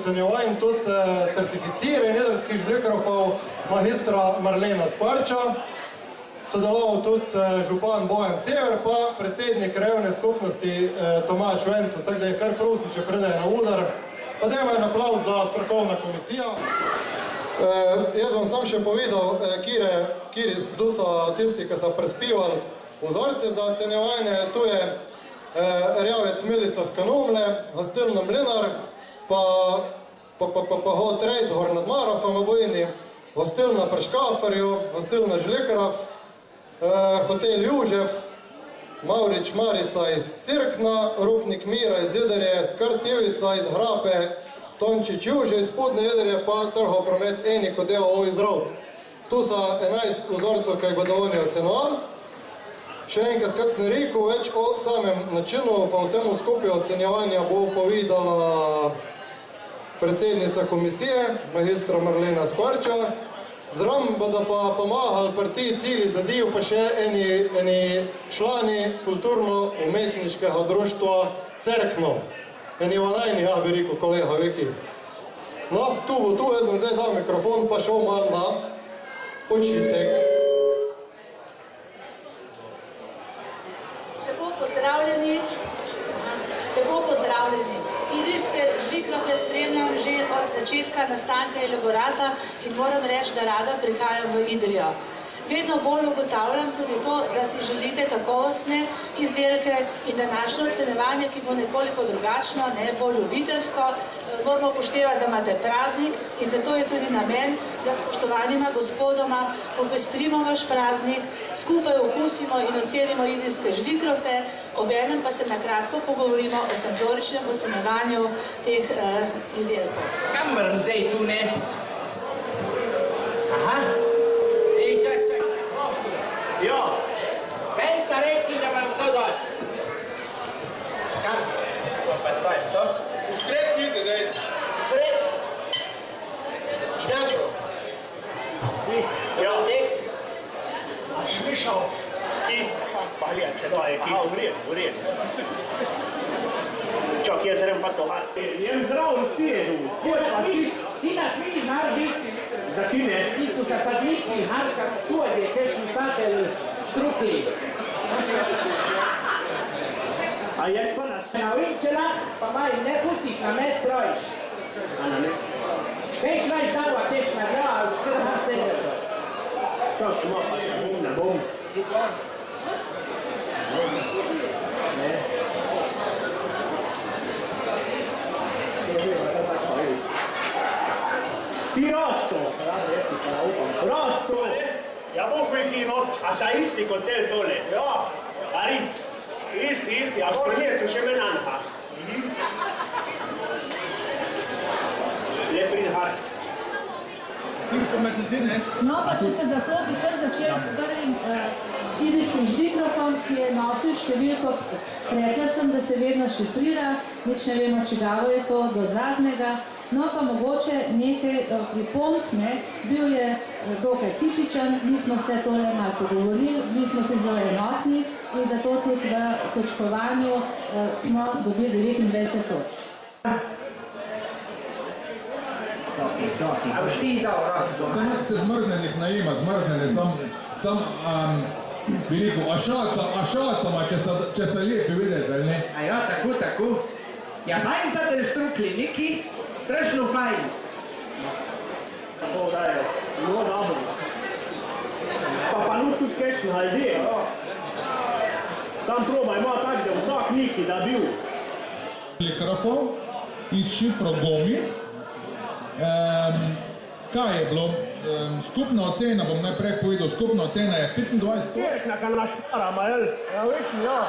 ocenjevanj tudi certificiran jedrskih žlikrofov magistra Marlena Skvarča, sodeloval tudi župan Bojan Sever, pa predsednik krajevne skupnosti Tomaž Vencel, tako da je kar prosim, če predaje na udar. Pa dajmo en aplauz za strokovna komisija. Jaz vam sam še povedal, kdo so tisti, ki so prispevali vzorce za ocenjevanje. Tu je Rjavec Milica z Kanomle, Gostilna Mlinar, pa Hot Rejt, Gor nad Marofom obojni, Gostilna pri Škaferju, Gostilna Žlikraf, Hotel Južev, Mavrič Marica iz Cirkna, Rupnik Mira iz Jederje, Skrt Ivica iz Hrape, Tončič Juže iz Spodne Jederje, pa Trhov promet Eniko D.O.O. iz Rovt. Tu so 11 vzorcev, ki jih bodo oni ocenovali. Še enkrat, kot sem rekel, več o samem načinu, pa vsemu skupaj ocenjevanja bo povedala predsednica komisije, magistra Marlena Skvarča. Zraven bodo pa pomagali pri tej cilji zadev pa še eni člani kulturno-umetniškega društva Cerkno. Eni vanajni, ja bi rekel kolega Veki. No, tu bo tu, jaz bom zdaj dal mikrofon, pa šel malo na očitek. Lepo pozdravljeni. Idrijske žlikrofe spremljam že od začetka nastanka elaborata in moram reči, da rada prihajam v Idrijo. Vedno bolj ugotavljam tudi to, da si želite kakovostne izdelke in današnje ocenjevanje, ki bo nekoliko drugačno, bolj ljubiteljsko. Moramo upoštevati, da imate praznik in zato je tudi namen, da spoštovanima gospodoma popestrimo vaš praznik, skupaj okusimo in ocenimo idrijske žlikrofe, obenem pa se nakratko pogovorimo o senzoričnem ocenjevanju teh izdelkov. Kam moram zdaj tu nest? Aha. Jo, meni so rekli, da vam to dati. Kam? Pa stoj, to? V sred mize, daj. V sred? Dobro. Jo. A šmišal? Ki? Pa je, če da je ki. V redu. Čak, jaz sem pa to hati. Jem zdrav vsi jedu. Ti nas vidiš narediti. Zakine? Ti so se sadniki, harka, suodje, kešni satelj, štrukli. A jaz pa nas? Na vinčela, pa maj ne pustih, na me strojiš. A na me? Veš naj žalva kešna grava, skr na sebe. To šmo, pa še bom, ne bom. Ne. Ti Rosto! Rosto! Ja, bom prekino, a sa isti kot tel tole? Ja, a ris. Isti, a što njesu še menanha. Leprin har. No, pa če ste zato, bi kar začeli s prvim idrijskim žlikrofom, ki je nosil številko, rekla sem, da se vedno šifrira, nič ne vemo, čigavo je to do zadnjega. No, pa mogoče nekaj pripomb, bil je dokaj tipičen, mi smo se tole malo pogovorili, bili smo se zelo enotni in zato tudi v točkovanju smo dobili 29 točk. Se zmrznenih najema, zmrznenih, sam bi rekel, ašacama, če se lepi videti, ali ne? A ja, tako. Ja, fajn za te štrukli, neki strašno fajn. Tako dajo, no dobro. Pa nu tudi kešno halde. Tam probaj, ima tak, da vsak neki da bil. Mikrofon iz šifro Gomi. Kaj je bilo? Skupna ocena, bom najprej povedal, skupna ocena je 25 točk. Kešna, kar naš parama, jel? Ja, višni, ja.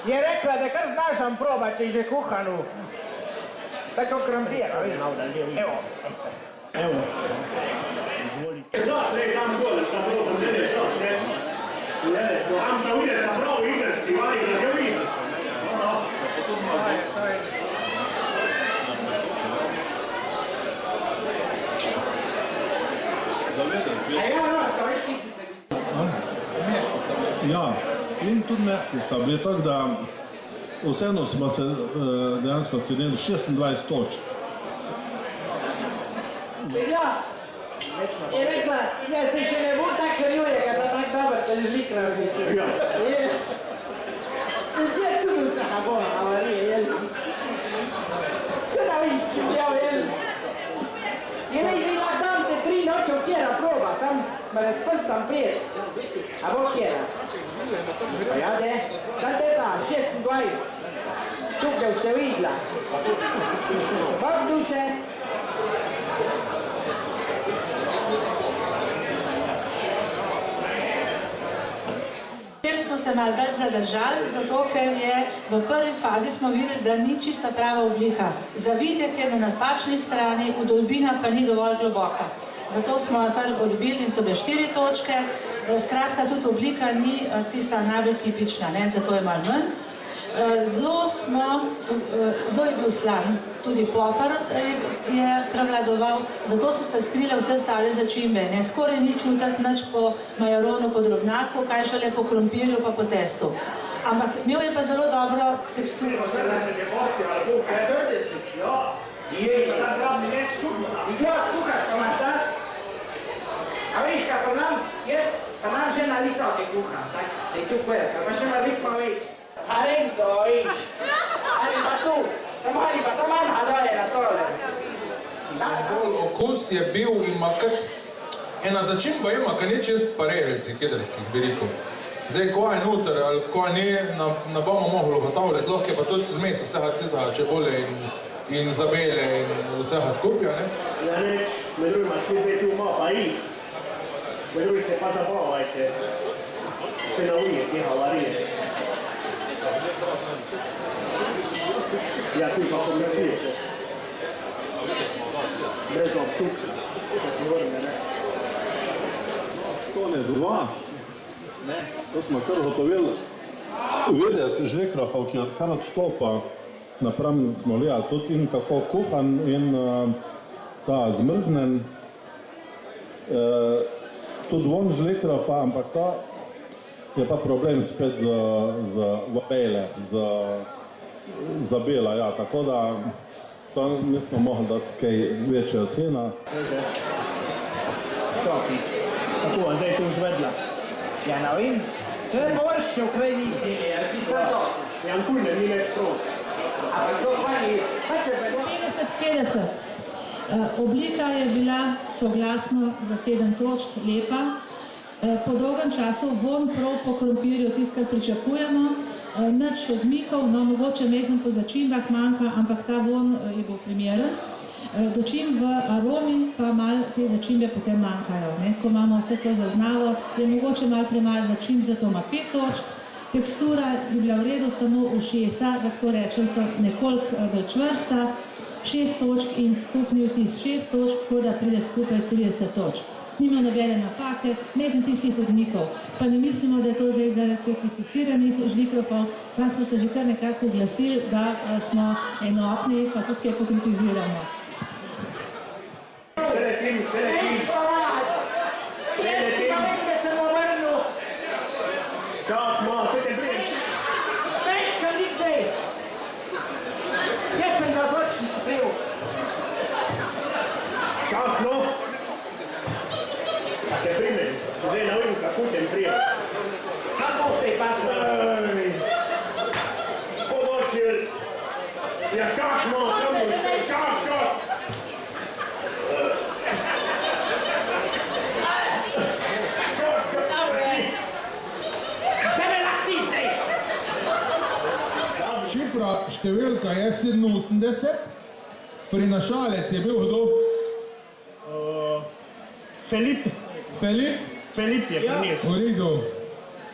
Je rekla, da kar znaš vam proba, če že kuhanu. Tako krampira, vidim. Evo. Izvolite. Zaprej, tam dole, sam proba, žele, tam sam vidjeti, pa pravi igrci, vali, da ga vidiš. Ja, in tudi mehki so bili, tako da vseeno smo se dejansko ocenili 26 točk. Je rekla, da se še ne bo tako rjuje, ker sem tako dober, če žlikra vidi. Ja. Zdaj tudi vse habona, avarije, jel? Kada viš, ki bjel, jel? Je ne žila tam te 3 noče v kjera proba, sam me razprstam prijet. A bo kjera? Pa ja, de, da te tam, 26. Tukaj ste vidla. Bog duše. Potem smo se malo bolj zadržali, zato ker je v prvi fazi smo videli, da ni čista prava oblika. Zavitek je na napačni strani, vdolbina pa ni dovolj globoka. Zato smo kar odbili in so bile 4 točke. Skratka, tudi oblika ni tista najbolj tipična, zato je malo manj. Zelo je bil slan, tudi poper je prevladoval, zato so se skrile vse ostale začimbe. Skoraj ni čutiti nič po majaronu, po drobnaku, kaj šele po krompirju pa po testu. Ampak imel je pa zelo dobro teksturo. A viš, kaj pa nam že nalito te kuham, da je tu fuera, pa še nalit pa več. Arenco, viš, ali pa tu, samo ena doje na tole. Okus je bil ima kot ena začimba ima, kar ni čist pareljci kederskih, bi rekel. Zdaj, ko je noter ali ko ne, ne bomo mogli ugotavljati, lahko je pa tudi zmes vsega tizga čebole in zabele in vsega skupja, ne? Ja, reč, med drugima, ti zdaj tu ima pa iz. Med drugi se pa zabavajte, se nauji te havarije. Ja, tu pa pomesujete. Brez občutka, da se vrne, ne? To ne dva. To smo kar gotovili. Videli si žlekrafov, ki kar odstopa. Napram smo gledali tudi in kako kuhan in ta zmrznen. Tudi von žlekrafa, ampak ta je pa problem spet za vabele, za bela, ja, tako da to nismo mogli dati kaj večja cena. Štoki, kako vam zdaj tu zvedla? Ja, ne vem, to je površče v krajni deli, ali ti sad to? Jan Kujne ni več prost. A pa što hvali, pa če pa to? 50-50. Oblika je bila soglasno za 7 točk, lepa. Po dolgem času von prav po krompirju, tisto, kar pričakujemo, nič odmikov, no mogoče mehno po začimbah manjka, ampak ta von je bil primeren. Dočim v aromi pa malo te začimbe potem manjkajo. Ko imamo vse to zaznavo, je mogoče malo premalo začimb, zato ima 5 točk. Tekstura je bila v redu, samo ušesa, da tako rečem, so nekoliko bolj čvrsta. 6 točk in skupni vtis 6 točk, tako da pride skupaj 30 točk. Nima nobene napake, mehen tistih odmikov. Pa ne mislimo, da je to zdaj zaradi certificiranih žlikrofov, sam smo se že kar nekako oglasili, da smo enotni, pa tudi kaj pokritiziramo. Te prime, zdaj ne vem, kako te prije. Kako te pa smo? Podošil, ja kak no, kak? Se me lasti zdaj! Šifra številka je 87, prinašalec je bil kdo? Filip je prinesel. V redu.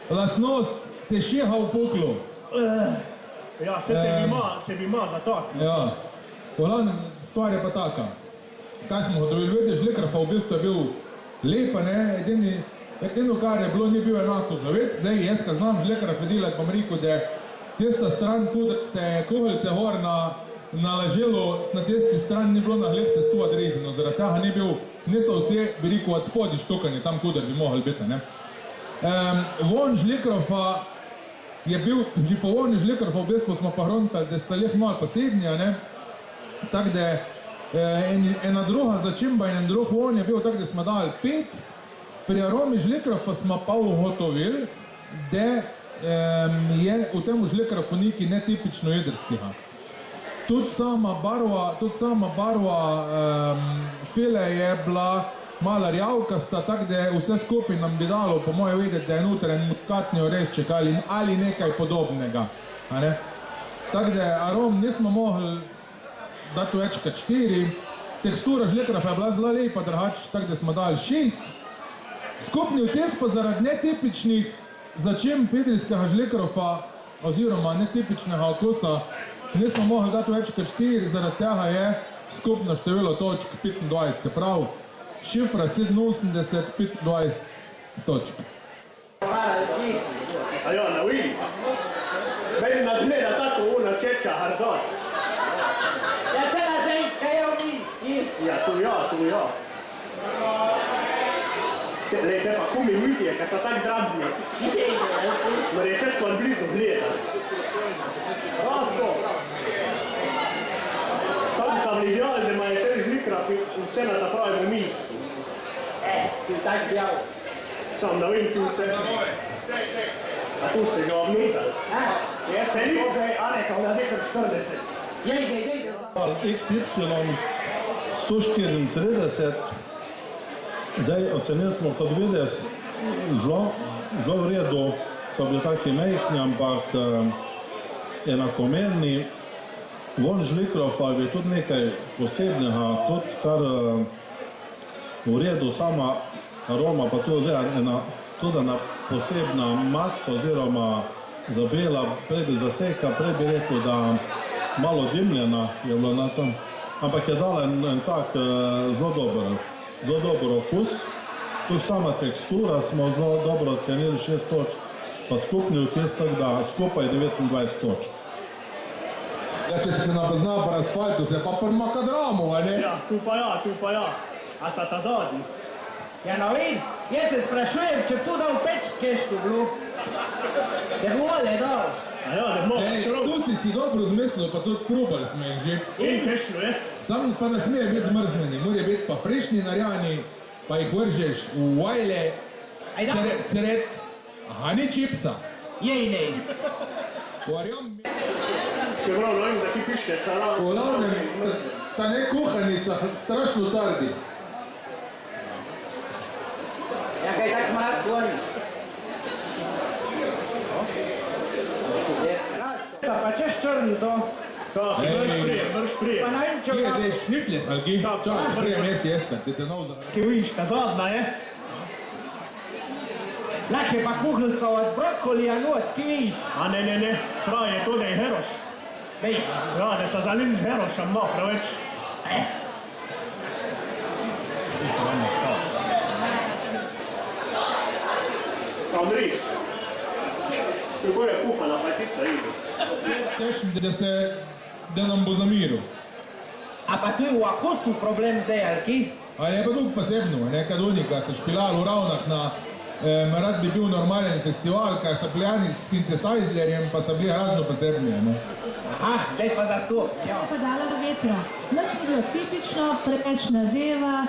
Lastnost te šeha v poklu. Ja, se bi ima za to. Ja. Glavna stvar je pa taka. Kaj smo hodili videti, žlikrafa v bistvu je bil lepa, ne? Edino, kar je bilo, ni bil enako zavet. Zdaj, jaz, ko znam žlikrafe delati, bom rekel, da tista stran, tudi se kohlice gor nalaželo, na tisti strani ni bilo na gled testu odrezano. Zaradi tega niso vse, bi rekel, od spodi štokanje, tam kudar bi mogli biti, ne? Von žlikrafa je bil, že po voni žlikrafa v bistvu smo pa hrontali, da so leh malo posebnija, ne? Tako da ena druga začimba in en drug von je bil tak, da smo dali 5. Pri aromi žlikrova smo pa ugotovili, da je v tem žlikrova nekaj netipično jedrskega. Tudi sama barva file je bila malo rjavkasta, tako da vse skupaj nam bi dalo, po moje vedeti, da je noter en katni orešček ali nekaj podobnega. Tako da arom nismo mogli dati več kot 4. Tekstura žlikrova je bila zelo lepa, drugače, tako da smo dali 6. Skupni vtis pa zaradi netipičnih začimb idrijskega žlikrova oziroma netipičnega okusa nismo mogli dati več kot 4, zaradi tega je skupno število točk 25, se pravi šifra 87, 25 točk. A ja, na vidi. Meni nas gleda tako una čeča harzot. Ja se na ženska je v njih. Ja, tu ja. Te pa kumi mitije, kad sa tak drabni. No reče skon blizu gleda. Rasto. Sam vidjal, da ima je te žlikraf in vse na ta pravemu mestu. Ti tak bjal. Sam da vidim tu vse. A tu ste ga obnizali. Jaz se ni ove, Aneka, ona nekaj 40. Jej. XY 134. Zdaj, ocenili smo kot vides zelo v redu, so bili taki mehni, ampak enakomerni. Von žlikrova je tudi nekaj posebnega, tudi kar v redu, sama aroma, pa tudi ena posebna mast oziroma zabela, prej bi zaseka, prej bi rekel, da malo dimljena je bilo na tam, ampak je dala en tak zelo dober okus. Tudi sama tekstura smo zelo dobro ocenili, 6 točk, pa skupni vtis, tako da skupaj 29 točk. Ja, če se napoznal po asfaltu, se pa pri makadramu, a ne? Ja, tu pa ja. A sa ta zadnji? Ja, no vidi, jaz se sprašujem, če tu dal peč keštu bilo. Da vole dal. A ja, da mogo šrov. Tu si dobro zmislil, pa tudi probali smo jih že. In keštu, Sam pa ne smeje biti zmrzneni, morajo biti pa frišni narjani, pa jih vržeš v vajle, ceret, aha, ni čipsa. Jej, nej. Čeprav, no vem, da ti pište salam. V glavnem, ta ne kuhani so strašno tardi. Ja, kaj tak mraz tvori. Pa češ črni to. Tako, vrš prije. Pa naj če Kje je zdaj šnitlje, Halki? Čakaj, prije mesti jeskar, ti te nov zahrani. Ki vidiš, ta zadnja je. Lahko je pa kuhljka od brokolija not, ki vidiš. A ne, prav je to, da je heroš. Vej. Ja, da se zalim z herošem, no, preveč. Andrej, kako je kuhana patica, ide? Tešim, da nam bo zamiril. A pa tu je v okusu problem zdaj, ali ki? A je pa tu posebno, nekaj unika, se špilali v Ravnah na rad bi bil normalen festival, kaj so plijani s sintesajzlerjem, pa so bili razno posebni, ne? Aha, zdaj pa za to. Pa dala do vetra. Nič ni bilo tipično, preveč nadeva,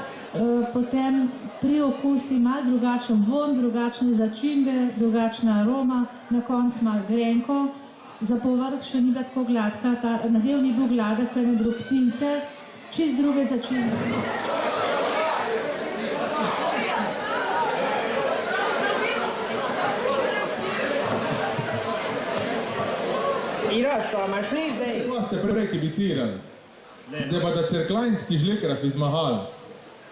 potem pri okusi malo drugačen von, drugačne začimbe, drugačna aroma, na koncu malo grenko, za povrh še ni bila tako gladka, nadev ni bil gladek, kaj ne drobtince, čist druge začimbe. Irasto, a imaš li zdaj? Kva ste prekibicirali? Da pa da cerklajnski žlikraf izmahal.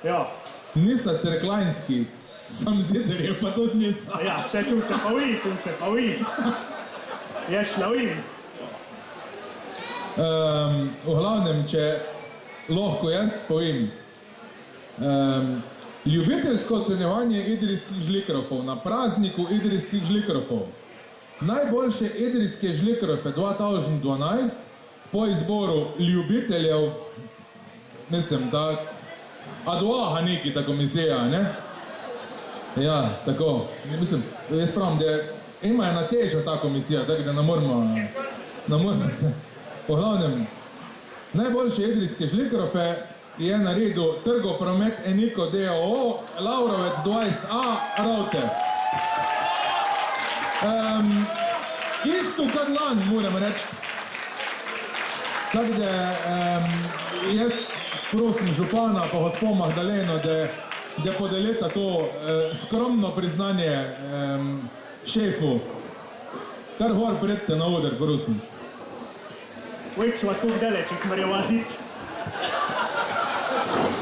Ja. Nisa cerklajnski, sam ziderje, pa tudi nisa. Ja, vse tu se pa vidi. Ješ na vidi. V glavnem, če lahko jaz povem, ljubiteljsko ocenjevanje idrijskih žlikrofov na prazniku idrijskih žlikrofov. Najboljše idrijske žlikrofe 2012 po izboru ljubiteljev, mislim, da advoaha neki ta komisija, ne? Ja, tako. Mislim, jaz pravim, da ima ena teža ta komisija, tako da ne moramo se. Po glavnem, najboljše idrijske žlikrofe je naredil Trgopromet Eniko d.o.o., Laurovec 20a, Ravte. Isto kot lani, moram reči. Tako da jaz prosim župana pa gospo Magdaleno, da podelita to skromno priznanje šefu. Kar gor pridite na oder, prosim. Uvijek ću vas tu deleči, kmarjeva zid.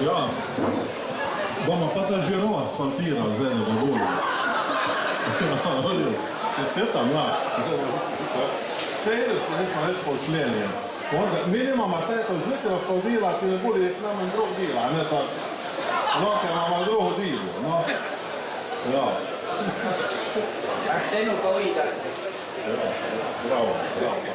Ja, bomo pa ta žiro asfaltiral z enega volja. Čestitam, ja. Sedevci nismo več pošljenje. Mi nimamo cajtov žlikrafov dela, ki ne bude k nam drug dela, ne tako. No, ker imamo drugo delo, no. Ja. Pošteno povedati. Ja, bravo, bravo.